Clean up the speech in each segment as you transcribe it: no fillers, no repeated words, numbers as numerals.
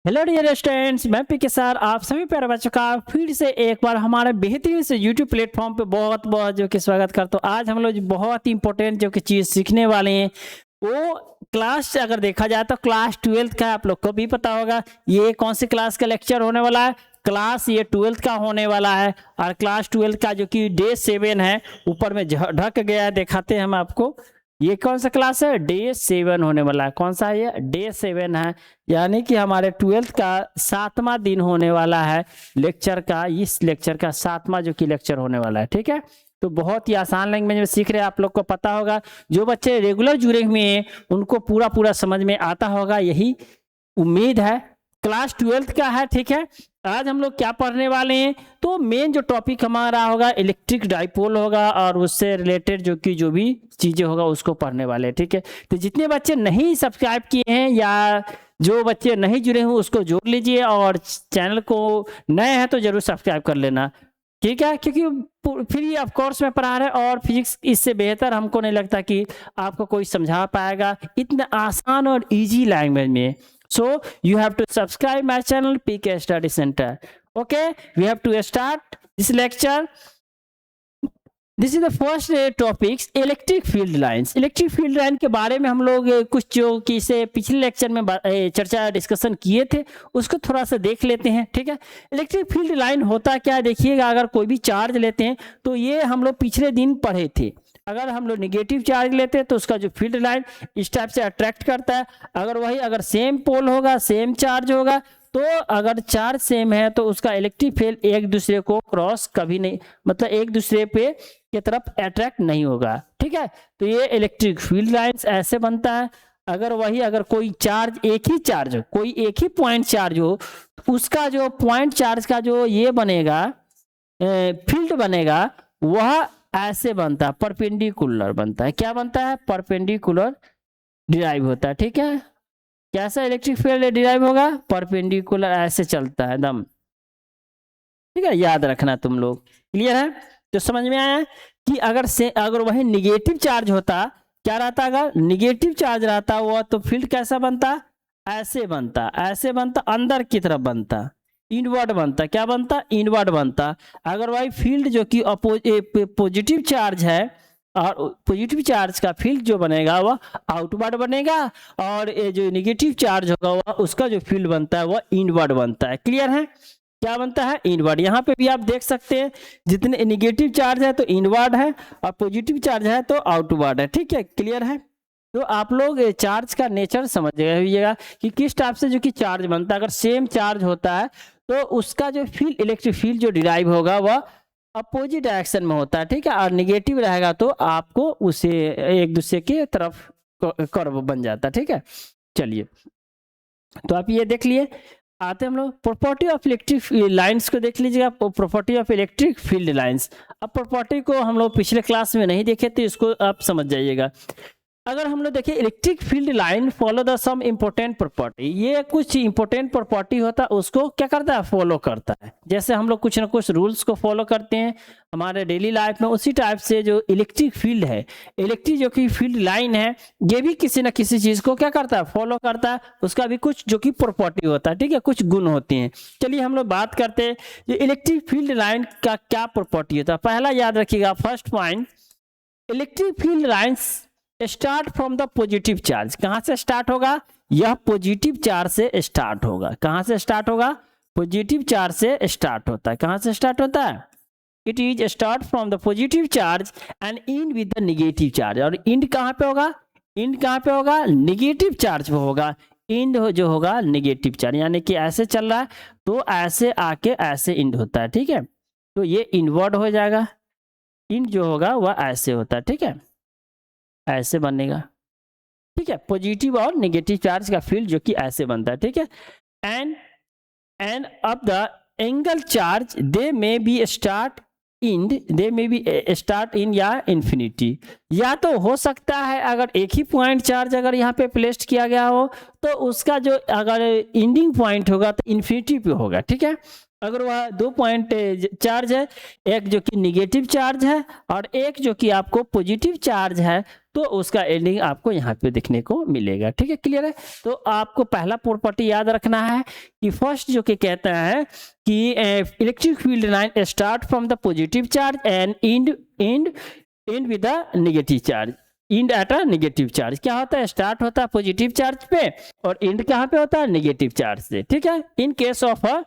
Hello dear students, मैं पीके sir आप सभी प्यारे बच्चों का फिर से एक बार हमारे बेहतरीन से यूट्यूब प्लेटफॉर्म पे बहुत बहुत जो कि स्वागत करता हूँ। आज हम लोग बहुत ही इंपॉर्टेंट जो कि चीज़ सीखने वाले हैं वो क्लास अगर देखा जाए तो क्लास 12th का आप लोग को भी पता होगा। ये कौन सी क्लास का लेक्चर होने वाला है? क्लास ये 12th का होने वाला है और क्लास 12th का जो कि डे 7 है, ऊपर में ढक गया है, दिखाते हैं हम आपको। ये कौन सा क्लास है? डे 7 होने वाला है। कौन सा है ये? डे 7 है, यानी कि हमारे 12th का 7वां दिन होने वाला है लेक्चर का। इस लेक्चर का 7वां जो कि लेक्चर होने वाला है, ठीक है। तो बहुत ही आसान लैंग्वेज में सीख रहे हैं, आप लोग को पता होगा। जो बच्चे रेगुलर जुड़े हुए हैं उनको पूरा पूरा समझ में आता होगा, यही उम्मीद है। क्लास 12th का है, ठीक है। आज हम लोग क्या पढ़ने वाले हैं? तो मेन जो टॉपिक हमारा होगा इलेक्ट्रिक डाइपोल होगा और उससे रिलेटेड जो भी चीजें होगा उसको पढ़ने वाले हैं, ठीक है। तो जितने बच्चे नहीं सब्सक्राइब किए हैं या जो बच्चे नहीं जुड़े हुए उसको जोड़ लीजिए और चैनल को नए हैं तो जरूर सब्सक्राइब कर लेना, ठीक है। क्योंकि फ्री ऑफ कोर्स में पढ़ा रहे और फिजिक्स इससे बेहतर हमको नहीं लगता कि आपको कोई समझा पाएगा इतना आसान और इजी लैंग्वेज में। So you have to subscribe my channel PK Study Center. Okay, we have to start this lecture. This is the first topics, electric field lines. Electric field line के बारे में हम लोग कुछ जो कि इसे पिछले लेक्चर में चर्चा डिस्कशन किए थे उसको थोड़ा सा देख लेते हैं, ठीक है। इलेक्ट्रिक फील्ड लाइन होता क्या देखिएगा, अगर कोई भी चार्ज लेते हैं तो ये हम लोग पिछले दिन पढ़े थे। अगर हम लोग निगेटिव चार्ज लेते हैं तो उसका जो फील्ड लाइन इस टाइप से अट्रैक्ट करता है। अगर सेम पोल होगा, सेम चार्ज होगा, तो अगर चार्ज सेम है तो उसका इलेक्ट्रिक फील्ड एक दूसरे को क्रॉस कभी नहीं, मतलब एक दूसरे पे की तरफ अट्रैक्ट नहीं होगा, ठीक है। तो ये इलेक्ट्रिक फील्ड लाइंस ऐसे बनता है। अगर कोई चार्ज एक ही चार्ज हो, कोई एक ही पॉइंट चार्ज हो, उसका जो पॉइंट चार्ज का जो ये बनेगा फील्ड बनेगा वह ऐसे बनता है, परपेंडिकुलर बनता है। क्या बनता है? परपेंडिकुलर डिराइव होता है, ठीक है। कैसा इलेक्ट्रिक फील्ड डिराइव होगा? परपेंडिकुलर, ऐसे चलता है एकदम, ठीक है। याद रखना तुम लोग, क्लियर है? तो समझ में आया कि अगर वही निगेटिव चार्ज होता, क्या रहता? अगर निगेटिव चार्ज रहता हुआ तो फील्ड कैसा बनता? ऐसे बनता, ऐसे बनता, अंदर की तरफ बनता, इनवर्ड बनता। क्या बनता? इनवर्ड बनता। अगर वही फील्ड जो कि पॉजिटिव चार्ज है और पॉजिटिव चार्ज का फील्ड जो बनेगा वह आउटवर्ड बनेगा और ये जो नेगेटिव चार्ज होगा वह उसका जो फील्ड बनता है वह इनवर्ड बनता है। क्लियर है? क्या बनता है? इनवर्ड। यहाँ पे भी आप देख सकते हैं जितने नेगेटिव चार्ज है तो इनवर्ड है और पॉजिटिव चार्ज है तो आउटवर्ड है, ठीक है। क्लियर है? तो आप लोग चार्ज का नेचर समझ जाइएगा कि किस टाइप से जो कि चार्ज बनता है। अगर सेम चार्ज होता है तो उसका जो फील्ड, इलेक्ट्रिक फील्ड जो डिराइव होगा वह अपोजिट डायरेक्शन में होता है, ठीक है। और नेगेटिव रहेगा तो आपको उसे एक दूसरे के तरफ कर्व बन जाता है, ठीक है। चलिए, तो आप ये देख लिए। आते हम लोग प्रॉपर्टी ऑफ इलेक्ट्रिक लाइंस को देख लीजिएगा, property of electric field lines. अब प्रॉपर्टी को हम लोग पिछले क्लास में नहीं देखे थे, इसको आप समझ जाइएगा। अगर हम लोग देखिए electric field line follow the some important property, ये कुछ इंपॉर्टेंट प्रॉपर्टी होता है उसको क्या करता है? फॉलो करता है। जैसे हम लोग कुछ ना कुछ रूल्स को फॉलो करते हैं हमारे डेली लाइफ में, उसी टाइप से जो इलेक्ट्रिक फील्ड है, इलेक्ट्रिक जो कि फील्ड लाइन है, ये भी किसी ना किसी चीज को क्या करता है? फॉलो करता है। उसका भी कुछ जो कि प्रॉपर्टी होता है, ठीक है, कुछ गुण होते हैं। चलिए हम लोग बात करते हैं जो इलेक्ट्रिक फील्ड लाइन का क्या प्रॉपर्टी होता है। पहला याद रखिएगा, first point, electric field lines start from the positive charge. कहां से स्टार्ट होगा? यह पॉजिटिव चार्ज से स्टार्ट होगा। कहां से स्टार्ट होगा? पॉजिटिव चार्ज से स्टार्ट होता है। कहां से स्टार्ट होता है? It is start from the positive charge and and with the negative charge. और एंड कहां पे होगा? एंड कहां पे होगा? नेगेटिव चार्ज पे होगा। एंड जो होगा नेगेटिव चार्ज, यानी कि ऐसे चल रहा है तो ऐसे आके ऐसे एंड होता है, ठीक है। तो ये इनवर्ड हो जाएगा। एंड जो होगा वह ऐसे होता है, ठीक है, ऐसे बनेगा, ठीक है। पॉजिटिव और नेगेटिव चार्ज का फील्ड जो कि ऐसे बनता है, ठीक है। एंड अब the angle charge they may be start in या इन्फिनिटी। या तो हो सकता है अगर एक ही पॉइंट चार्ज अगर यहाँ पे प्लेस्ड किया गया हो तो उसका जो अगर एंडिंग पॉइंट होगा तो इन्फिनिटी पे होगा, ठीक है। अगर वह 2 पॉइंट चार्ज है, एक जो कि निगेटिव चार्ज है और एक जो कि आपको पॉजिटिव चार्ज है, तो उसका एंडिंग आपको यहाँ पे देखने को मिलेगा। ठीक है, क्लियर है। तो आपको पहला प्रॉपर्टी याद रखना है कि फर्स्ट जो कि कहता है कि electric field line start from the positive charge and and with the negative charge, and at a negative charge. क्या होता है, स्टार्ट होता है पॉजिटिव चार्ज पे और एंड कहाँ पे होता है, नेगेटिव चार्ज से। ठीक है, in case of a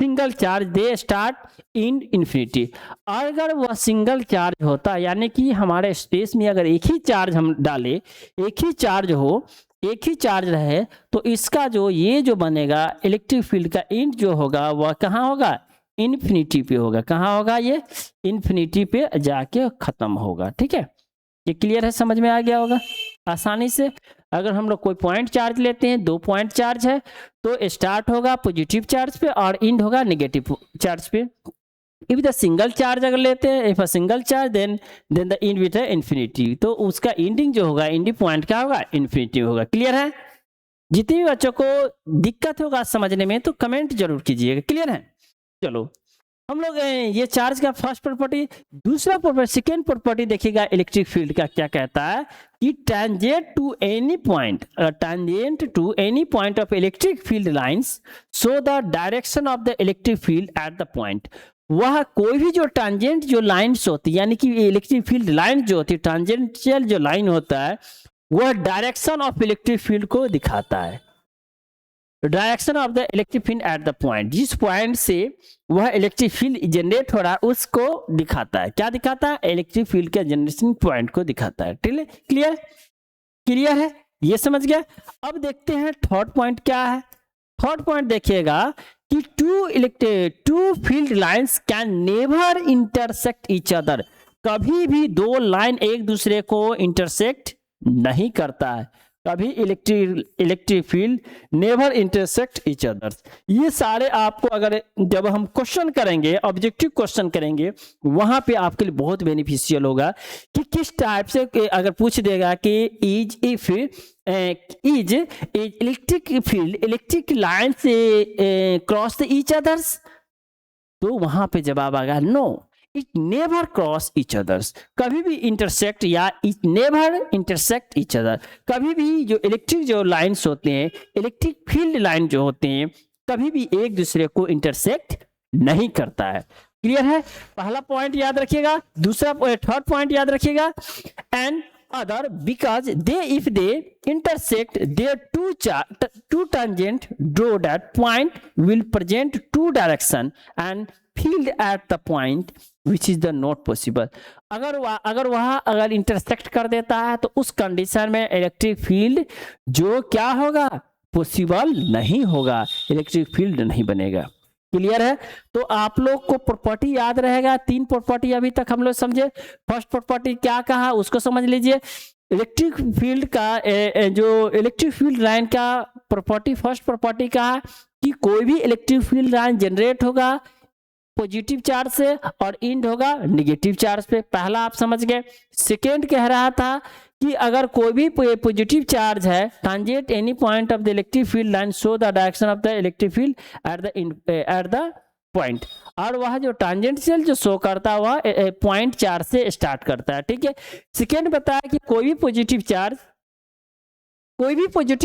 single charge they start in infinity. अगर वह सिंगल चार्ज होता, यानी कि हमारे स्पेस में अगर एक ही चार्ज हम डाले, एक ही चार्ज हो, एक ही चार्ज रहे, तो इसका जो ये जो बनेगा इलेक्ट्रिक फील्ड का एंड जो होगा वह कहाँ होगा, इन्फिनिटी पे होगा। कहाँ होगा, ये इन्फिनिटी पे जाके खत्म होगा। ठीक है, ये क्लियर है, समझ में आ गया होगा आसानी से। अगर हम लोग कोई पॉइंट चार्ज लेते हैं, 2 पॉइंट चार्ज है, तो स्टार्ट होगा पॉजिटिव चार्ज पे और एंड होगा नेगेटिव चार्ज पे। इफ द सिंगल चार्ज अगर लेते हैं, if a single charge then the end with infinity, तो उसका एंडिंग जो होगा, एंडिंग पॉइंट क्या होगा, इन्फिनिटी होगा। क्लियर है। जितने भी बच्चों को दिक्कत होगा समझने में तो कमेंट जरूर कीजिएगा। क्लियर है। चलो हम लोग ये चार्ज का फर्स्ट प्रॉपर्टी, दूसरा प्रॉपर्टी, सेकेंड प्रॉपर्टी देखिएगा इलेक्ट्रिक फील्ड का क्या कहता है कि tangent to any point, tangent to any point of electric field lines so the direction of the electric field at the point. वह कोई भी जो टैंजेंट जो लाइन्स होती है, यानी कि इलेक्ट्रिक फील्ड लाइन जो होती है, टैंजेंशियल जो लाइन होता है, वह डायरेक्शन ऑफ इलेक्ट्रिक फील्ड को दिखाता है। Direction of the electric field at the point, जिस पॉइंट से वह इलेक्ट्रिक फील्ड जनरेट हो रहा है उसको दिखाता है। क्या दिखाता है, इलेक्ट्रिक फील्ड के जनरेशन पॉइंट को दिखाता है। ठीक है, क्लियर, क्लियर है, ये समझ गया। अब देखते हैं थर्ड पॉइंट क्या है। थर्ड पॉइंट देखिएगा कि two field lines can never intersect each other. कभी भी दो लाइन एक दूसरे को इंटरसेक्ट नहीं करता है। कभी electric field never intersect each other. ये सारे आपको अगर जब हम क्वेश्चन करेंगे, ऑब्जेक्टिव क्वेश्चन करेंगे, वहां पे आपके लिए बहुत बेनिफिशियल होगा कि किस टाइप से अगर पूछ देगा कि is electric field electric line से क्रॉस द ईच अदर्स, तो वहां पे जवाब आएगा no, it never cross each others. कभी भी इंटरसेक्ट या it never intersect each other. कभी भी जो इलेक्ट्रिक जो लाइंस होते हैं, इलेक्ट्रिक फील्ड लाइन जो होते हैं, कभी भी एक दूसरे को इंटरसेक्ट नहीं करता है। क्लियर है। पहला पॉइंट याद रखिएगा। दूसरा थर्ड पॉइंट याद रखिएगा, and other because if they intersect, their two tangent draw that point will present two direction and field at the point which is the not possible। अगर वह इंटरसेक्ट कर देता है तो उस कंडीशन में इलेक्ट्रिक फील्ड जो क्या होगा, पॉसिबल नहीं होगा, इलेक्ट्रिक फील्ड नहीं बनेगा। क्लियर है। तो आप लोग को प्रॉपर्टी याद रहेगा। 3 प्रॉपर्टी अभी तक हम लोग समझे। फर्स्ट प्रॉपर्टी क्या कहा उसको समझ लीजिए। इलेक्ट्रिक फील्ड का जो इलेक्ट्रिक फील्ड लाइन का प्रॉपर्टी, फर्स्ट प्रॉपर्टी कहा कि कोई भी इलेक्ट्रिक फील्ड लाइन जनरेट होगा पॉजिटिव चार्ज से और एंड होगा नेगेटिव चार्ज पे। पहला आप समझ गए। सेकेंड कह रहा था कि अगर कोई भी पॉजिटिव चार्ज है, tangent any point of the electric field line show the direction of the electric field at the point, और वह जो टैंजेंशियल जो शो करता है वह पॉइंट चार्ज से स्टार्ट करता है। ठीक है। सेकेंड बताया कि कोई भी पॉजिटिव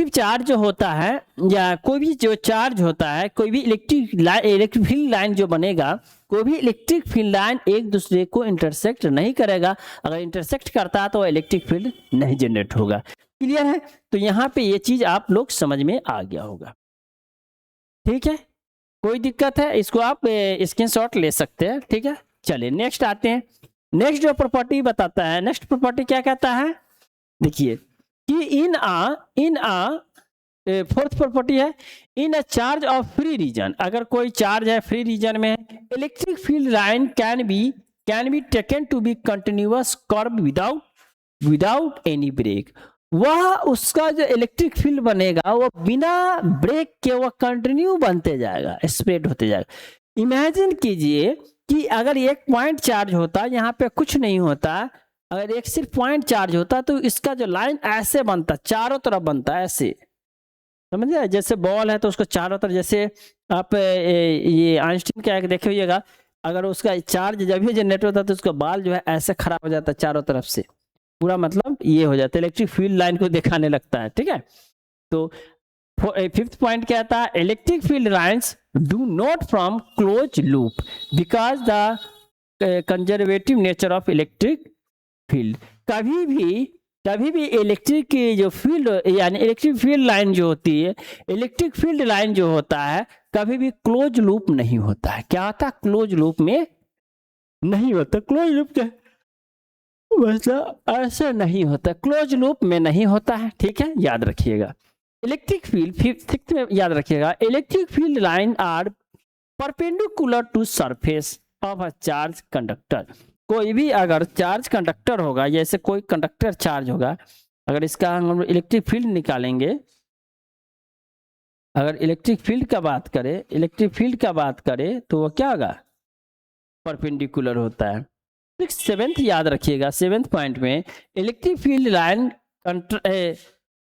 चार्ज जो होता है या कोई भी जो चार्ज होता है, कोई भी इलेक्ट्रिक फील्ड लाइन जो बनेगा, कोई भी इलेक्ट्रिक फील्ड लाइन एक दूसरे को इंटरसेक्ट नहीं करेगा। अगर इंटरसेक्ट करता है तो इलेक्ट्रिक फील्ड नहीं जनरेट होगा। क्लियर है। तो यहाँ पे ये चीज आप लोग समझ में आ गया होगा। ठीक है, कोई दिक्कत है इसको आप स्क्रीनशॉट ले सकते हैं। ठीक है, चलिए नेक्स्ट आते हैं। नेक्स्ट जो प्रॉपर्टी बताता है, नेक्स्ट प्रॉपर्टी क्या कहता है, देखिए कि इन फोर्थ प्रॉपर्टी है, in a charge of free region. अगर कोई चार्ज है फ्री रीजन में, electric field line can be taken to be continuous curve without any break. वह उसका जो इलेक्ट्रिक फील्ड बनेगा वो बिना ब्रेक के वह कंटिन्यू बनते जाएगा, स्प्रेड होते जाएगा। इमेजिन कीजिए कि अगर एक पॉइंट चार्ज होता, यहाँ पे कुछ नहीं होता, अगर एक सिर्फ पॉइंट चार्ज होता तो इसका जो लाइन ऐसे बनता, चारों तरफ बनता, ऐसे समझे। जैसे बॉल है तो उसको चारों तरफ, जैसे आप ये आइंस्टीन का देखे होइएगा, अगर उसका चार्ज जब भी जनरेट होता तो उसका बाल जो है ऐसे खराब हो जाता चारों तरफ से। पूरा मतलब ये हो जाता है, इलेक्ट्रिक फील्ड लाइन को दिखाने लगता है, ठीक है। तो फिफ्थ पॉइंट कहता है electric field lines do not from close loop because the conservative nature of electric field. कभी भी इलेक्ट्रिक की जो फील्ड यानी इलेक्ट्रिक फील्ड लाइन जो होती है, इलेक्ट्रिक फील्ड लाइन जो होता है कभी भी क्लोज लूप नहीं होता है। क्या होता है? क्लोज लूप में नहीं होता। क्लोज लूप क्या वैसा ऐसा नहीं होता, क्लोज लूप में नहीं होता है, ठीक है, याद रखिएगा। इलेक्ट्रिक फील्ड फिफ्थ में याद रखिएगा, electric field line are perpendicular to surface of a charge conductor. कोई भी अगर चार्ज कंडक्टर होगा, जैसे कोई कंडक्टर चार्ज होगा, अगर इसका हम इलेक्ट्रिक फील्ड निकालेंगे, अगर इलेक्ट्रिक फील्ड का बात करें तो वो क्या होगा? परपेंडिकुलर होता है। सेवेंथ याद रखिएगा, सेवेंथ पॉइंट में electric field line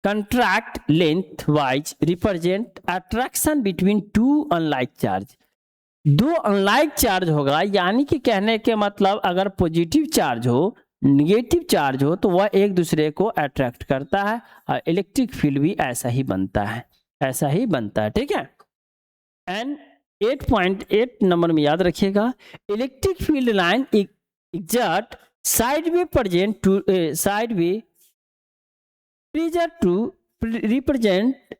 contract length wise represent attraction between two unlike charge. दो अनलाइक चार्ज होगा, यानी कि कहने के मतलब अगर पॉजिटिव चार्ज हो निगेटिव चार्ज हो तो वह एक दूसरे को अट्रैक्ट करता है, और इलेक्ट्रिक फील्ड भी ऐसा ही बनता है, ठीक है। एंड 8.8 नंबर में याद रखिएगा, electric field line exert sideway present to sideway pressure to represent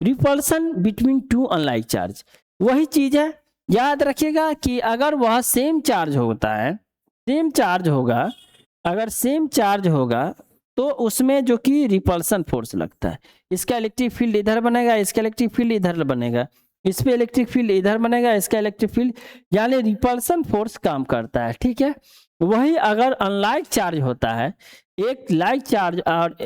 repulsion between two unlike charge। वही चीज है, याद रखिएगा कि अगर वह सेम चार्ज होता है, सेम चार्ज होगा, अगर सेम चार्ज होगा तो उसमें जो कि रिपल्सन फोर्स लगता है, इसका इलेक्ट्रिक फील्ड इधर बनेगा, इसका इलेक्ट्रिक फील्ड इधर बनेगा, इस पे इलेक्ट्रिक फील्ड इधर बनेगा, इसका इलेक्ट्रिक फील्ड, यानी रिपल्सन फोर्स काम करता है, ठीक है। वही अगर अनलाइक चार्ज होता है, एक लाइक चार्ज और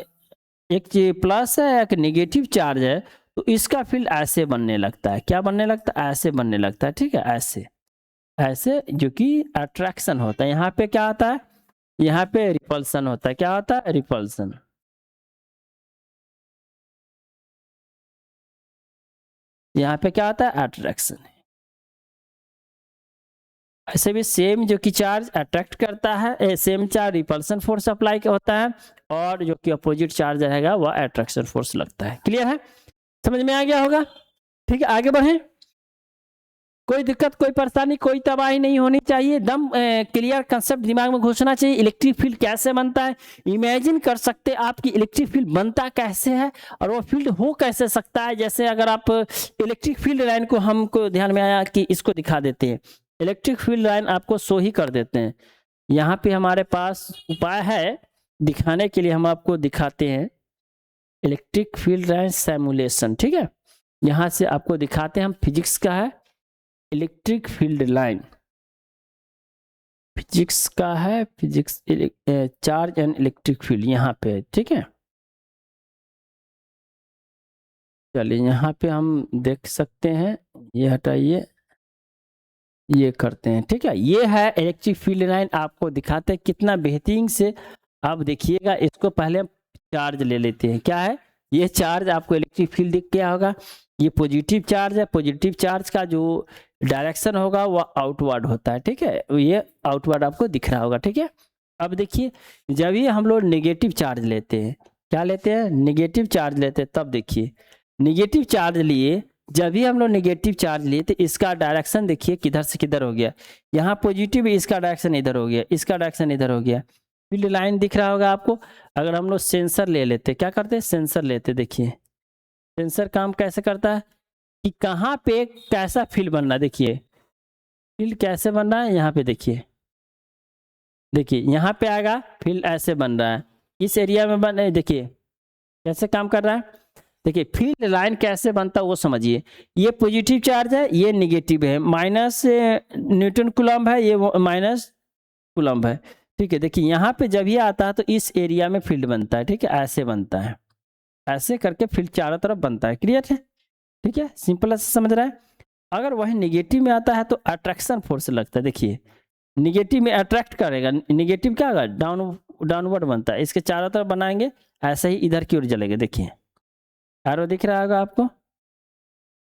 एक प्लस है एक नेगेटिव चार्ज है, तो इसका फील्ड ऐसे बनने लगता है। क्या बनने लगता है? ऐसे बनने लगता है, ठीक है, ऐसे जो कि अट्रैक्शन होता है। यहाँ पे क्या होता है? यहाँ पे रिपल्सन होता है। क्या होता है? रिपल्सन। यहाँ पे क्या होता है? अट्रैक्शन। ऐसे भी सेम जो कि चार्ज अट्रैक्ट करता है, same charge repulsion force apply होता है, और जो कि अपोजिट चार्ज रहेगा वह अट्रैक्शन फोर्स लगता है। क्लियर है? समझ में आ गया होगा? ठीक है, आगे बढ़े। कोई दिक्कत, कोई परेशानी, कोई तबाही नहीं होनी चाहिए, एकदम क्लियर कंसेप्ट दिमाग में घुसना चाहिए। इलेक्ट्रिक फील्ड कैसे बनता है, इमेजिन कर सकते हैं आपकी इलेक्ट्रिक फील्ड बनता कैसे है और वो फील्ड हो कैसे सकता है। जैसे अगर आप इलेक्ट्रिक फील्ड लाइन को, हमको ध्यान में आया कि इसको दिखा देते हैं, इलेक्ट्रिक फील्ड लाइन आपको शो ही कर देते हैं। यहाँ पे हमारे पास उपाय है दिखाने के लिए, हम आपको दिखाते हैं इलेक्ट्रिक फील्ड लाइन सिमुलेशन, ठीक है। यहाँ से आपको दिखाते हैं, हम फिजिक्स का है इलेक्ट्रिक फील्ड लाइन, फिजिक्स का है, physics charge and electric field यहाँ पे, ठीक है। चलिए यहाँ पे हम देख सकते हैं, ये हटाइए, ये करते हैं, ठीक है। ये है इलेक्ट्रिक फील्ड लाइन, आपको दिखाते हैं कितना बेहतरीन से। आप देखिएगा, इसको पहले हम चार्ज ले लेते हैं। क्या है ये चार्ज? आपको इलेक्ट्रिक फील्ड दिख गया होगा, ये पॉजिटिव चार्ज है। पॉजिटिव चार्ज का जो डायरेक्शन होगा वह आउटवर्ड होता है, ठीक है, ये आउटवर्ड आपको दिख रहा होगा, ठीक है। अब देखिए, जब ये हम लोग नेगेटिव चार्ज लेते हैं, क्या लेते हैं? नेगेटिव चार्ज लेते हैं, तब देखिए नेगेटिव चार्ज लिए, जब भी हम लोग नेगेटिव चार्ज लिए तो इसका डायरेक्शन देखिए किधर से किधर हो गया। यहाँ पॉजिटिव, इसका डायरेक्शन इधर हो गया, इसका डायरेक्शन इधर हो गया। फील्ड लाइन दिख रहा होगा आपको। अगर हम लोग सेंसर ले लेते, क्या करते हैं? सेंसर लेते, देखिए सेंसर काम कैसे करता है कि कहाँ पे कैसा फील्ड बनना है। देखिए फील्ड कैसे बन रहा है, यहाँ पे देखिए, देखिए यहाँ पे आएगा फील्ड ऐसे बन रहा है, इस एरिया में बन, देखिए कैसे काम कर रहा है। देखिए फील्ड लाइन कैसे बनता है वो समझिए। ये पॉजिटिव चार्ज है, ये नेगेटिव है, माइनस न्यूटन कूलम्ब है, ये माइनस कूलम्ब है, ठीक है। देखिए यहाँ पे जब ये आता है तो इस एरिया में फील्ड बनता है, ठीक है, ऐसे बनता है, ऐसे करके फील्ड चारों तरफ बनता है। क्लियर है? ठीक है, सिंपल ऐसे समझ रहा है। अगर वही नेगेटिव में आता है तो अट्रैक्शन फोर्स लगता है। देखिए नेगेटिव में अट्रैक्ट करेगा, नेगेटिव क्या होगा? डाउनवर्ड बनता है, इसके चारों तरफ बनाएंगे, ऐसे ही इधर की ओर जलेगा। देखिए एरो दिख रहा होगा आपको,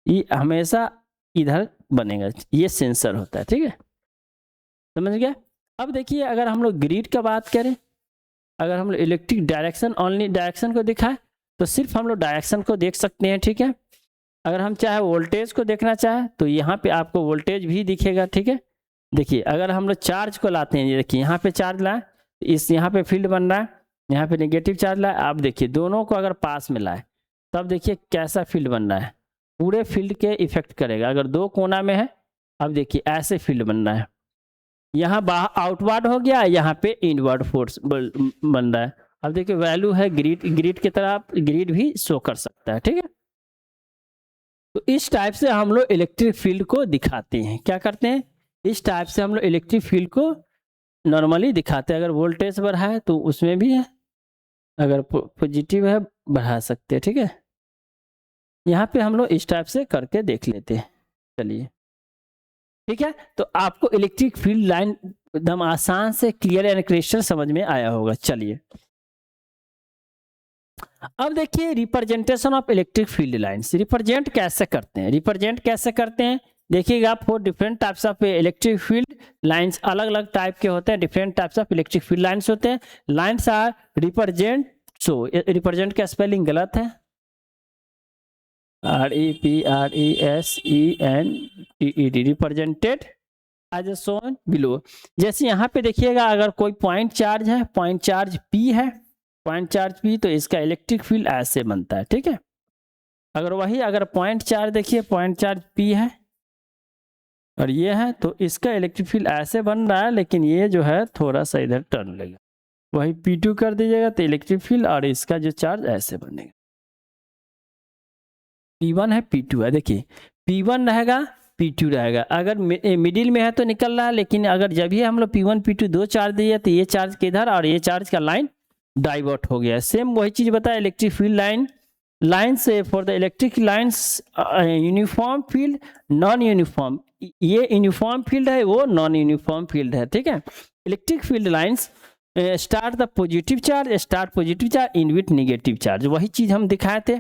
ये हमेशा इधर बनेगा, ये सेंसर होता है, ठीक है, समझ गया। अब देखिए अगर हम लोग ग्रिड का बात करें, अगर हम लोग इलेक्ट्रिक डायरेक्शन ओनली डायरेक्शन को दिखाए तो सिर्फ हम लोग डायरेक्शन को देख सकते हैं, ठीक है। अगर हम चाहे वोल्टेज को देखना चाहे तो यहाँ पे आपको वोल्टेज भी दिखेगा, ठीक है। देखिए अगर हम लोग चार्ज को लाते हैं, ये देखिए यहाँ पे चार्ज लाए, इस यहाँ पे फील्ड बन रहा है, यहाँ पे नेगेटिव चार्ज लाए, आप देखिए दोनों को अगर पास में लाए तब देखिए कैसा फील्ड बन रहा है, पूरे फील्ड के इफेक्ट करेगा। अगर दो कोना में है, अब देखिए ऐसे फील्ड बन रहा है, यहाँ बाहर आउटवर्ड हो गया, यहाँ पे इनवर्ड फोर्स बन रहा है। अब देखिए वैल्यू है ग्रिड की तरह आप ग्रिड भी शो कर सकता है, ठीक है। तो इस टाइप से हम लोग इलेक्ट्रिक फील्ड को दिखाते हैं। क्या करते हैं, इस टाइप से हम लोग इलेक्ट्रिक फील्ड को नॉर्मली दिखाते हैं। अगर वोल्टेज बढ़ा है तो उसमें भी है, अगर पॉजिटिव है बढ़ा सकते हैं, ठीक है। यहाँ पे हम लोग इस टाइप से करके देख लेते हैं, चलिए ठीक है। तो आपको इलेक्ट्रिक फील्ड लाइन एकदम आसान से क्लियर एंड क्रिस्टल समझ में आया होगा। चलिए अब देखिए representation of electric field lines, represent कैसे करते हैं, रिप्रेजेंट कैसे करते हैं देखिएगा। 4 different types of electric field lines, अलग अलग टाइप के होते हैं, different types of electric field lines होते हैं। Lines are represent, so represent का स्पेलिंग गलत है, REPRESENTED, represented as shown below. जैसे यहाँ पे देखिएगा अगर कोई पॉइंट चार्ज है, पॉइंट चार्ज P है, पॉइंट चार्ज P, तो इसका इलेक्ट्रिक फील्ड ऐसे बनता है, ठीक है। अगर पॉइंट चार्ज देखिए, पॉइंट चार्ज P है और ये है, तो इसका इलेक्ट्रिक फील्ड ऐसे बन रहा है, लेकिन ये जो है थोड़ा सा इधर टर्न लेगा, वही P2 कर दीजिएगा तो इलेक्ट्रिक फील्ड, और इसका जो चार्ज ऐसे बनेगा। P1 है, P2 है, देखिए P1 रहेगा, P2 रहेगा। अगर मिडिल में है तो निकल रहा है, लेकिन अगर जब भी हम लोग P1 P2 दो चार्ज दिए तो ये चार्ज किधर, और ये चार्ज का लाइन डाइवर्ट हो गया। सेम वही चीज बताया इलेक्ट्रिक फील्ड लाइन से for the electric lines uniform field, non uniform, ये यूनिफॉर्म फील्ड है, वो नॉन यूनिफॉर्म फील्ड है, ठीक है। Electric field lines start the positive charge, start positive charge, in with negative charge, वही चीज हम दिखाए थे।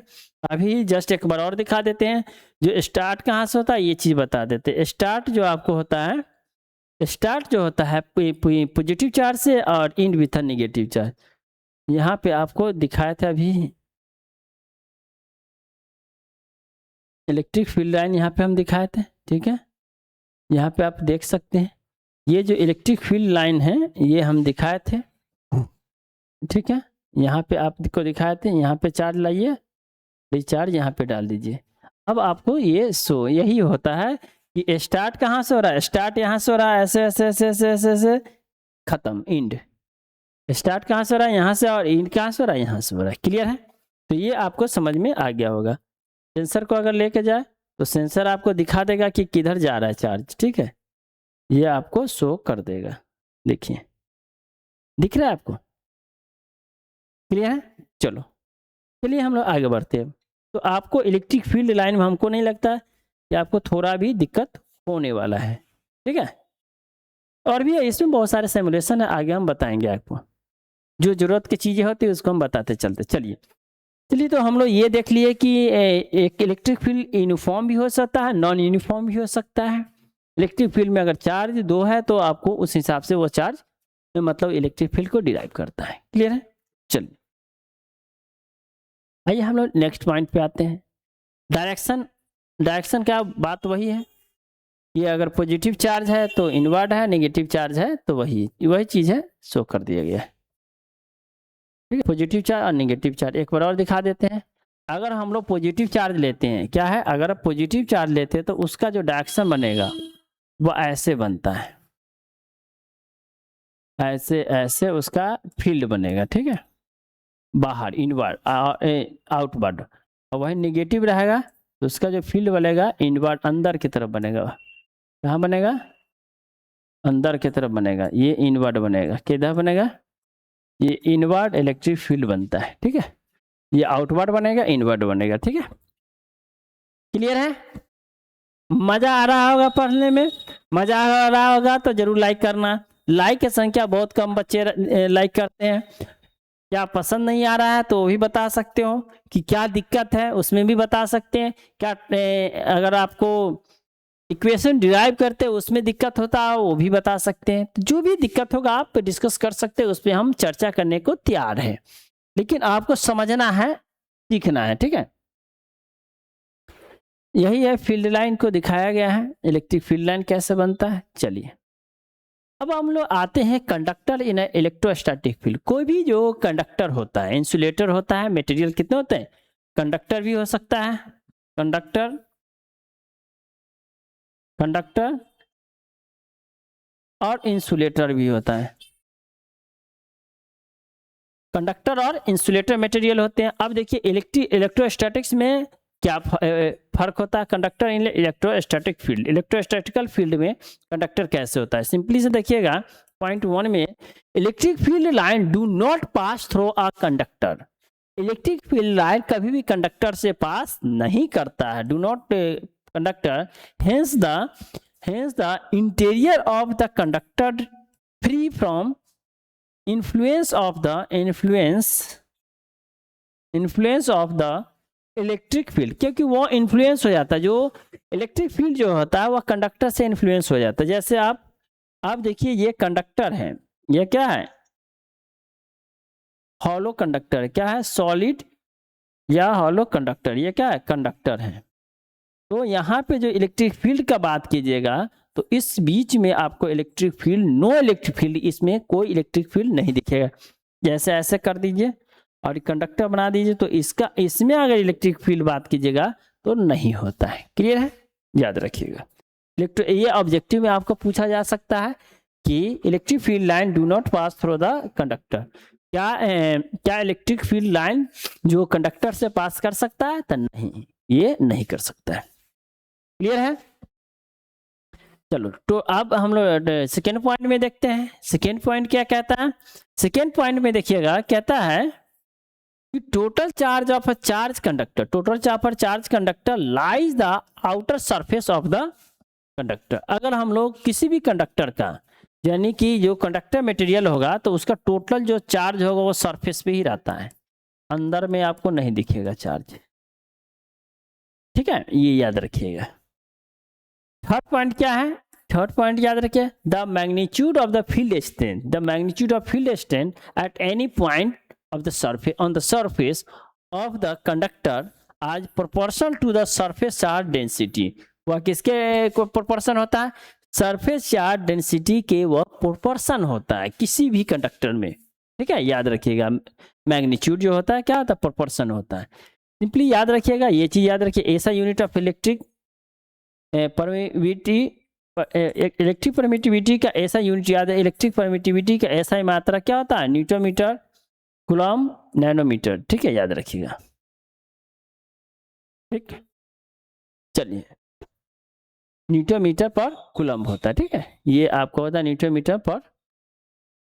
अभी जस्ट एक बार और दिखा देते हैं, जो स्टार्ट कहाँ से होता है ये चीज बता देते हैं। स्टार्ट जो आपको होता है, स्टार्ट जो होता है पॉजिटिव चार्ज से और इन विथ निगेटिव चार्ज, यहाँ पे आपको दिखाया था अभी इलेक्ट्रिक फील्ड लाइन, यहाँ पे हम दिखाए थे, ठीक है। यहाँ पे आप देख सकते हैं ये जो इलेक्ट्रिक फील्ड लाइन है ये हम दिखाए थे, ठीक है। यहाँ पे आपको दिखाए थे, यहाँ पे चार्ज लाइए, रिचार्ज यहाँ पे डाल दीजिए। अब आपको ये यही होता है कि स्टार्ट कहाँ से हो रहा है, स्टार्ट यहाँ से हो रहा है, ऐसे ऐसे ऐसे ऐसे ऐसे ऐसे खत्म, इंड। स्टार्ट कहाँ से हो रहा है, यहाँ से, और इंड कहाँ से हो रहा है, यहाँ से हो रहा है। क्लियर है, तो ये आपको समझ में आ गया होगा। सेंसर को अगर लेके जाए तो सेंसर आपको दिखा देगा कि किधर जा रहा है चार्ज, ठीक है, ये आपको शो कर देगा। देखिए दिख रहा है आपको, क्लियर है। चलो चलिए हम लोग आगे बढ़ते हैं। तो आपको इलेक्ट्रिक फील्ड लाइन में हमको नहीं लगता कि आपको थोड़ा भी दिक्कत होने वाला है, ठीक है। और भी इसमें बहुत सारे सिमुलेशन है, आगे हम बताएंगे आपको, जो जरूरत की चीज़ें होती है उसको हम बताते चलते। चलिए तो हम लोग ये देख लिए कि एक इलेक्ट्रिक फील्ड यूनिफॉर्म भी हो सकता है, नॉन यूनिफॉर्म भी हो सकता है। इलेक्ट्रिक फील्ड में अगर चार्ज 2 है तो आपको उस हिसाब से वो चार्ज मतलब इलेक्ट्रिक फील्ड को डिराइव करता है। क्लियर है, चलिए आइए हम लोग नेक्स्ट पॉइंट पे आते हैं। डायरेक्शन क्या बात वही है, ये अगर पॉजिटिव चार्ज है तो इनवर्ड है, नेगेटिव चार्ज है तो वही चीज़ है, शो कर दिया गया है, ठीक है। पॉजिटिव चार्ज और नेगेटिव चार्ज एक बार और दिखा देते हैं। अगर हम लोग पॉजिटिव चार्ज लेते हैं, क्या है, अगर आप पॉजिटिव चार्ज लेते हैं तो उसका जो डायरेक्शन बनेगा वो ऐसे बनता है, ऐसे ऐसे उसका फील्ड बनेगा, ठीक है, बाहर इनवर्ड आउटवर्ड। और वही नेगेटिव रहेगा तो उसका जो फील्ड बनेगा इनवर्ड अंदर की तरफ बनेगा। कहाँ बनेगा, अंदर की तरफ बनेगा, ये इनवर्ड बनेगा, किधर बनेगा, ये इनवर्ड इलेक्ट्रिक फील्ड बनता है, ठीक है। ये आउटवर्ड बनेगा, इनवर्ड बनेगा, ठीक है। क्लियर है, मजा आ रहा होगा पढ़ने में, मजा आ रहा होगा तो जरूर लाइक करना। लाइक की संख्या बहुत कम बच्चे लाइक करते हैं। क्या पसंद नहीं आ रहा है तो भी बता सकते हो, कि क्या दिक्कत है उसमें भी बता सकते हैं। क्या अगर आपको इक्वेशन डिराइव करते हैं उसमें दिक्कत होता है वो भी बता सकते हैं। तो जो भी दिक्कत होगा आप डिस्कस कर सकते हैं, उस पर हम चर्चा करने को तैयार है, लेकिन आपको समझना है, सीखना है, ठीक है। यही है, फील्ड लाइन को दिखाया गया है, इलेक्ट्रिक फील्ड लाइन कैसे बनता है। चलिए अब हम लोग आते हैं कंडक्टर इन इलेक्ट्रोस्टैटिक फील्ड। कोई भी जो कंडक्टर होता है, इंसुलेटर होता है, मटेरियल कितने होते हैं, कंडक्टर भी हो सकता है, कंडक्टर कंडक्टर और इंसुलेटर भी होता है, कंडक्टर और इंसुलेटर मटेरियल होते हैं। अब देखिए इलेक्ट्रोस्टैटिक्स में क्या फर्क होता है, conductor in electrostatic field, electrostatical field में कंडक्टर कैसे होता है। सिंपली से देखिएगा पॉइंट 1 में, electric field line do not pass through a conductor. Electric field line कभी भी कंडक्टर से पास नहीं करता है, do not conductor, hence the interior of the conductor free from influence of the electric field, क्योंकि वो influence हो जाता है, जो इलेक्ट्रिक फील्ड जो होता है वह कंडक्टर से इन्फ्लुएंस हो जाता है। जैसे आप देखिए ये कंडक्टर है, ये क्या है, हॉलो कंडक्टर, क्या है, सॉलिड या हॉलो कंडक्टर, ये क्या है, कंडक्टर है। तो यहाँ पे जो इलेक्ट्रिक फील्ड का बात कीजिएगा तो इस बीच में आपको electric field, no electric field, इसमें कोई इलेक्ट्रिक फील्ड नहीं दिखेगा। जैसे ऐसे कर दीजिए और कंडक्टर बना दीजिए, तो इसमें अगर इलेक्ट्रिक फील्ड बात कीजिएगा तो नहीं होता है। क्लियर है, याद रखिएगा। ये ऑब्जेक्टिव में आपको पूछा जा सकता है कि electric field line do not pass through the conductor, क्या इलेक्ट्रिक फील्ड लाइन जो कंडक्टर से पास कर सकता है, तो नहीं, ये नहीं कर सकता है। क्लियर है। चलो तो अब हम लोग सेकेंड पॉइंट में देखते हैं। सेकेंड पॉइंट क्या कहता है, सेकेंड पॉइंट में देखिएगा कहता है कि total charge of a charge conductor, total charge पर charge conductor lies the outer surface of the conductor. अगर हम लोग किसी भी कंडक्टर का, यानी कि जो कंडक्टर मटेरियल होगा, तो उसका टोटल जो चार्ज होगा वो सरफेस पे ही रहता है, अंदर में आपको नहीं दिखेगा चार्ज, ठीक है, ये याद रखिएगा। थर्ड पॉइंट क्या है, थर्ड पॉइंट याद रखिए, the magnitude of the field strength, the magnitude of field strength at any point of the surface on the surface of the conductor is proportional to the surface charge density. वह किसके proportion होता है, surface charge density के वह proportion होता है किसी भी कंडक्टर में, ठीक है, याद रखिएगा। मैग्नीट्यूड जो होता है क्या होता है, प्रोपोर्शन होता है। सिंपली याद रखिएगा, ये चीज याद रखिए, ऐसा unit of electric permittivity, electric permittivity का ऐसा यूनिट याद है, इलेक्ट्रिक परमिटिविटी का ऐसा ही मात्रा क्या होता है, न्यूटन मीटर कूलम नैनोमीटर, ठीक है, याद रखिएगा। ठीक, चलिए न्यूटन मीटर पर कूलम होता है, ठीक है, ये आपको होता है न्यूटन मीटर पर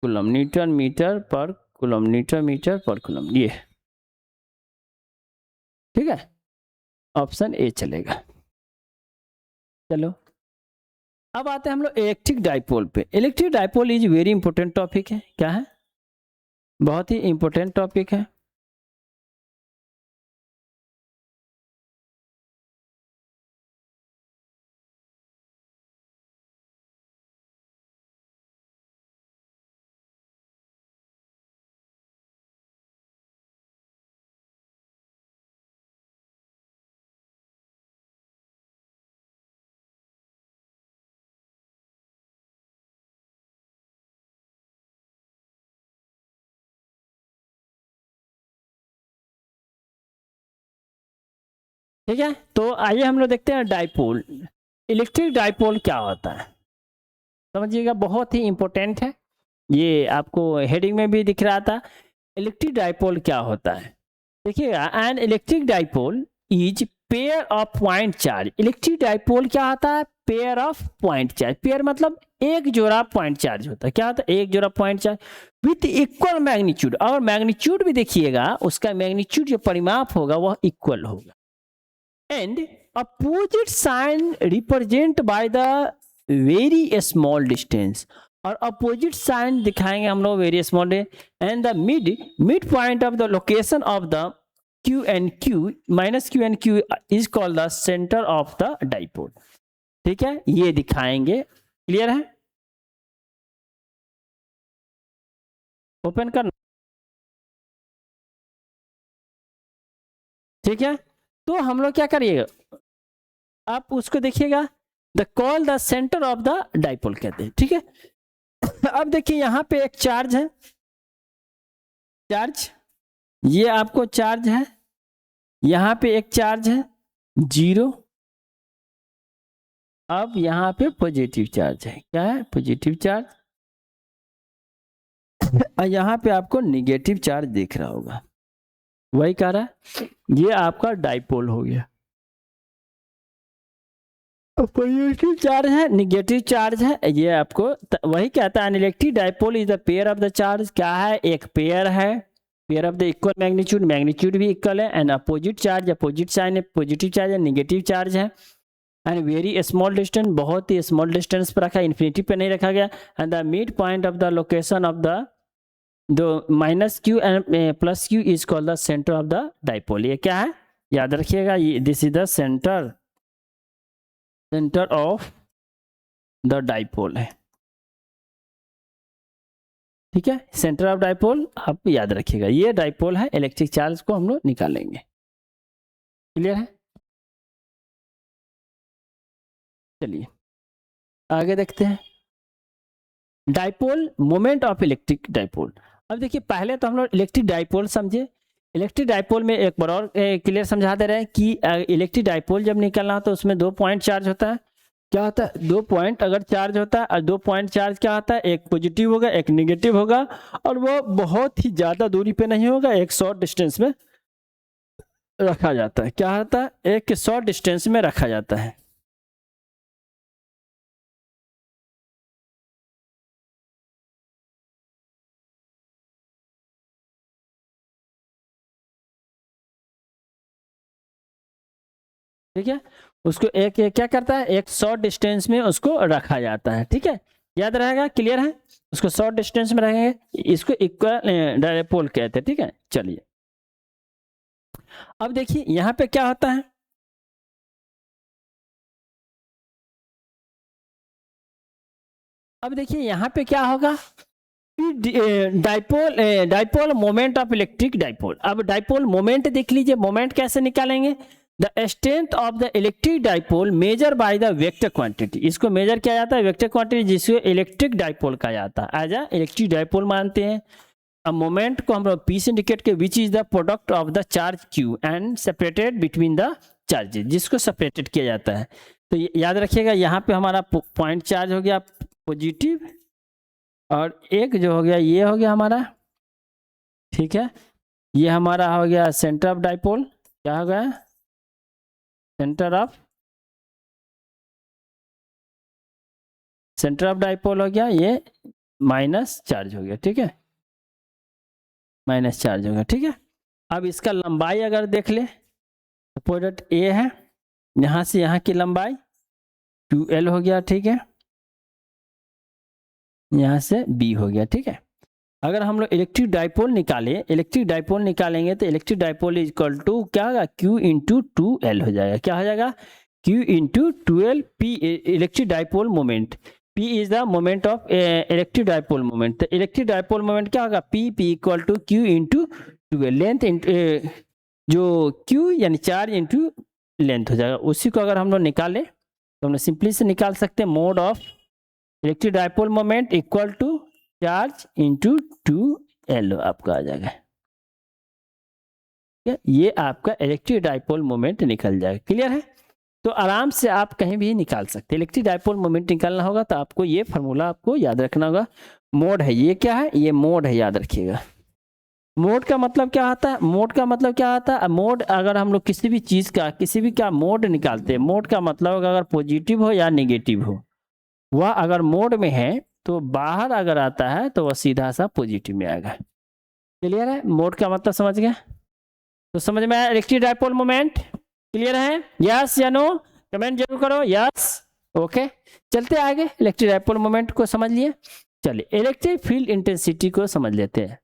कूलम, न्यूटन मीटर पर कूलम, न्यूटन मीटर पर कूलम, ये ठीक है, ऑप्शन ए चलेगा। चलो अब आते हैं हम लोग इलेक्ट्रिक डाइपोल पे। Electric dipole is very important topic है, क्या है, बहुत ही इंपॉर्टेंट टॉपिक है। ठीक है, तो आइए हम लोग देखते हैं डाइपोल। इलेक्ट्रिक डाइपोल क्या होता है, समझिएगा, बहुत ही इंपॉर्टेंट है, ये आपको हेडिंग में भी दिख रहा था। इलेक्ट्रिक डाइपोल क्या होता है, देखिएगा, an electric dipole is pair of point charge. Electric dipole क्या होता है, pair of point charge, pair मतलब एक जोड़ा पॉइंट चार्ज होता है, क्या होता है, एक जोड़ा point charge with equal magnitude, और मैग्नीट्यूड भी देखिएगा, उसका मैग्नीट्यूड जो परिमाप होगा वह इक्वल होगा, and opposite sign represent by the very small distance, और अपोजिट साइन दिखाएंगे हम लोग very small, and the mid point of the location of the Q and Q minus Q and Q is called the center of the dipole. ठीक है, ये दिखाएंगे। Clear है? Open करना। ठीक है, तो हम लोग क्या करिएगा, आप उसको देखिएगा, the call the centre of the dipole कहते हैं। ठीक है, अब देखिए यहाँ पे एक चार्ज है, चार्ज, ये आपको चार्ज है, यहाँ पे एक चार्ज है 0, अब यहाँ पे पॉजिटिव चार्ज है, क्या है, पॉजिटिव चार्ज, और यहाँ पे आपको निगेटिव चार्ज दिख रहा होगा, वही कह रहा है, ये आपका डाइपोल हो गया। पॉजिटिव चार्ज है, निगेटिव चार्ज है, ये आपको वही कहता है, electric dipole is the pair of the charge, क्या है, एक पेयर है, pair of the equal magnitude, magnitude भी इक्वल है, and opposite charge, opposite sign है, पॉजिटिव चार्ज है, निगेटिव चार्ज है, एंड वेरी स्मॉल डिस्टेंस, बहुत ही स्मॉल डिस्टेंस पर रखा, इन्फिनिटी पे नहीं रखा गया, and the mid point of the location of the minus Q and plus Q is called the centre of the dipole. ये क्या है, याद रखिएगा, ये this is the centre of the dipole है। ठीक है, सेंटर ऑफ डाइपोल आप याद रखिएगा, ये डाइपोल है, इलेक्ट्रिक चार्ज को हम लोग निकालेंगे। क्लियर है? चलिए आगे देखते हैं, dipole, moment of electric dipole. अब देखिए, पहले तो हम लोग इलेक्ट्रिक डाइपोल समझे, इलेक्ट्रिक डाइपोल में एक बार और क्लियर समझा दे रहे हैं कि इलेक्ट्रिक डाइपोल जब निकलना हो तो उसमें 2 पॉइंट चार्ज होता है, क्या होता है, 2 पॉइंट अगर चार्ज होता है, और 2 पॉइंट चार्ज क्या होता है, एक पॉजिटिव होगा, एक निगेटिव होगा, और वो बहुत ही ज़्यादा दूरी पे नहीं होगा, एक शॉर्ट डिस्टेंस में रखा जाता है, क्या होता है, एक शॉर्ट डिस्टेंस में रखा जाता है। ठीक है, उसको एक क्या करता है, एक शॉर्ट डिस्टेंस में उसको रखा जाता है। ठीक है, याद रहेगा, क्लियर है, उसको शॉर्ट डिस्टेंस में रखेंगे, इसको इक्वल डाइपोल कहते हैं। ठीक है, चलिए अब देखिए यहाँ पे क्या होता है, अब देखिए यहाँ पे क्या होगा, dipole, dipole moment of electric dipole. अब डाइपोल मोमेंट देख लीजिए, मोमेंट कैसे निकालेंगे, the strength of the electric dipole measure by the vector quantity, इसको मेजर किया जाता है वेक्टर क्वांटिटी, जिसको इलेक्ट्रिक डाइपोल कहा जाता है, एज इलेक्ट्रिक डाइपोल मानते हैं। अब मोमेंट को हम लोग पी से इंडिकेट के, which is the product of the charge Q and separated between the charges, जिसको सेपरेटेड किया जाता है। तो याद रखिएगा, यहाँ पे हमारा पॉइंट चार्ज हो गया पॉजिटिव, और एक जो हो गया ये हो गया हमारा, ठीक है, ये हमारा हो गया सेंटर ऑफ डाइपोल, क्या हो गया, सेंटर ऑफ डाइपोल हो गया, ये माइनस चार्ज हो गया। ठीक है, माइनस चार्ज हो गया। ठीक है, अब इसका लंबाई अगर देख ले, तो प्रोडक्ट ए है, यहाँ से यहाँ की लंबाई 2L हो गया। ठीक है, यहाँ से B हो गया। ठीक है, अगर हम लोग इलेक्ट्रिक डाइपोल निकालें, इलेक्ट्रिक डाइपोल निकालेंगे तो electric dipole is equal to क्या होगा, Q इंटू 2L हो जाएगा। क्या हो जाएगा, Q into 2L, P electric dipole moment, P is the moment of electric dipole moment. तो इलेक्ट्रिक डाइपोल मोमेंट क्या होगा, P equal to Q into 2L, length जो Q यानी चार्ज इंटू लेंथ हो जाएगा। उसी को अगर हम लोग निकालें तो हम लोग सिंपली से निकाल सकते हैं, mode of electric dipole moment equal to charge into 2L आपका आ जाएगा। ये आपका इलेक्ट्रिक डाइपोल मोमेंट निकल जाएगा। क्लियर है? तो आराम से आप कहीं भी निकाल सकते हैं। इलेक्ट्रिक डाइपोल मोमेंट निकालना होगा तो आपको ये फार्मूला आपको याद रखना होगा। मोड है, ये क्या है, ये मोड है, याद रखिएगा। मोड का मतलब क्या होता है, मोड का मतलब क्या होता है, मोड अगर हम लोग किसी भी चीज का किसी भी का मोड निकालते हैं, मोड का मतलब अगर पॉजिटिव हो या नेगेटिव हो, वह अगर मोड में है तो बाहर अगर आता है तो वह सीधा सा पॉजिटिव में आएगा। क्लियर है? मोड का मतलब समझ गए? तो समझ में आया इलेक्ट्रिक डाइपोल मोमेंट? क्लियर है? यस या नो? कमेंट जरूर करो यस। ओके, चलते आगे। इलेक्ट्रिक डाइपोल मोमेंट को समझ लिए, चलिए इलेक्ट्रिक फील्ड इंटेंसिटी को समझ लेते हैं।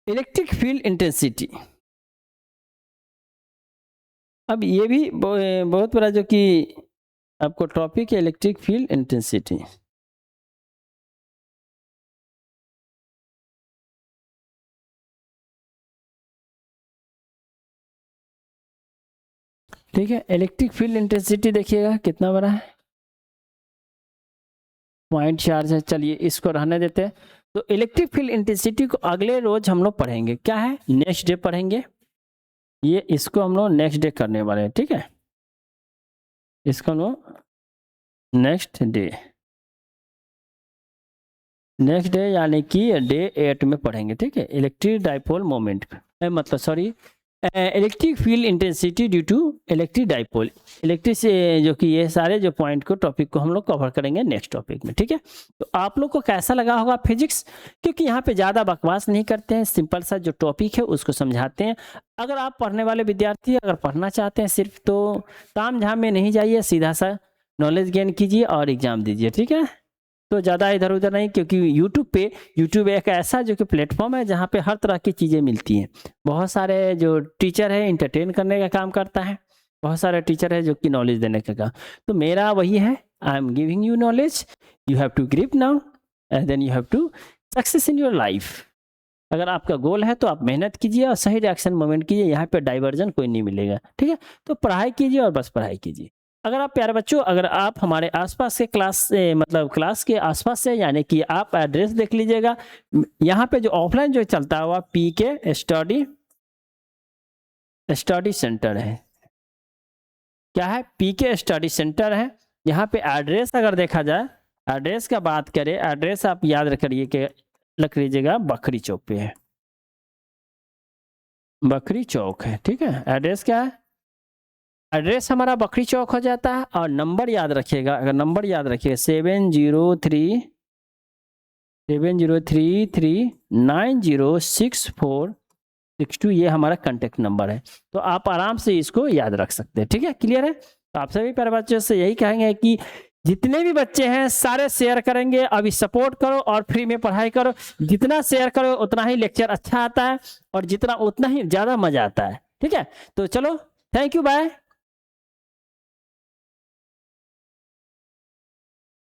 इलेक्ट्रिक फील्ड इंटेंसिटी, अब ये भी बहुत बड़ा जो कि आपको टॉपिक है इलेक्ट्रिक फील्ड इंटेंसिटी। ठीक है, इलेक्ट्रिक फील्ड इंटेंसिटी देखिएगा कितना बड़ा है, पॉइंट चार्ज है। चलिए इसको रहने देते हैं। तो इलेक्ट्रिक फील्ड इंटेंसिटी को अगले रोज हम लोग पढ़ेंगे, क्या है, नेक्स्ट डे पढ़ेंगे। ये इसको हम लोग नेक्स्ट डे करने वाले हैं, ठीक है, इसको हम लोग नेक्स्ट डे यानी कि डे 8 में पढ़ेंगे। ठीक है, इलेक्ट्रिक डाइपोल मोमेंट मतलब sorry electric field intensity due to electric dipole, electric से जो कि ये सारे जो पॉइंट को टॉपिक को हम लोग कवर करेंगे नेक्स्ट टॉपिक में। ठीक है, तो आप लोग को कैसा लगा होगा फिजिक्स, क्योंकि यहाँ पे ज़्यादा बकवास नहीं करते हैं, सिंपल सा जो टॉपिक है उसको समझाते हैं। अगर आप पढ़ने वाले विद्यार्थी अगर पढ़ना चाहते हैं सिर्फ, तो ताम झाम में नहीं जाइए, सीधा सा नॉलेज गेन कीजिए और एग्जाम दीजिए। ठीक है, तो ज़्यादा इधर उधर नहीं, क्योंकि यूट्यूब एक ऐसा जो कि प्लेटफॉर्म है जहाँ पे हर तरह की चीज़ें मिलती हैं। बहुत सारे जो टीचर है इंटरटेन करने का काम करता है, बहुत सारे टीचर है जो कि नॉलेज देने का काम। तो मेरा वही है, I am giving you knowledge, you have to grip now and then you have to success in your life. अगर आपका गोल है तो आप मेहनत कीजिए और सही रिएक्शन मोमेंट कीजिए, यहाँ पे डाइवर्जन कोई नहीं मिलेगा। ठीक है, तो पढ़ाई कीजिए और बस पढ़ाई कीजिए। अगर आप प्यारे बच्चों, अगर आप हमारे आसपास के क्लास से मतलब क्लास के आसपास से, यानी कि आप एड्रेस देख लीजिएगा, यहाँ पे जो ऑफलाइन जो चलता है वह पीके स्टडी सेंटर है। क्या है, पीके स्टडी सेंटर है। यहाँ पे एड्रेस अगर देखा जाए, एड्रेस का बात करें, एड्रेस आप याद रखिए कि रख लीजिएगा, बकरी चौक पे है, बकरी चौक है। ठीक है, एड्रेस क्या है, एड्रेस हमारा बकरी चौक हो जाता है। और नंबर याद रखिएगा, अगर नंबर याद रखिएगा 7033906462, ये हमारा कांटेक्ट नंबर है। तो आप आराम से इसको याद रख सकते हैं। ठीक है, क्लियर है। तो आप सभी प्यारे बच्चों से यही कहेंगे कि जितने भी बच्चे हैं सारे शेयर करेंगे, अभी सपोर्ट करो और फ्री में पढ़ाई करो। जितना शेयर करो उतना ही लेक्चर अच्छा आता है और जितना उतना ही ज़्यादा मजा आता है। ठीक है, तो चलो, थैंक यू, बाय।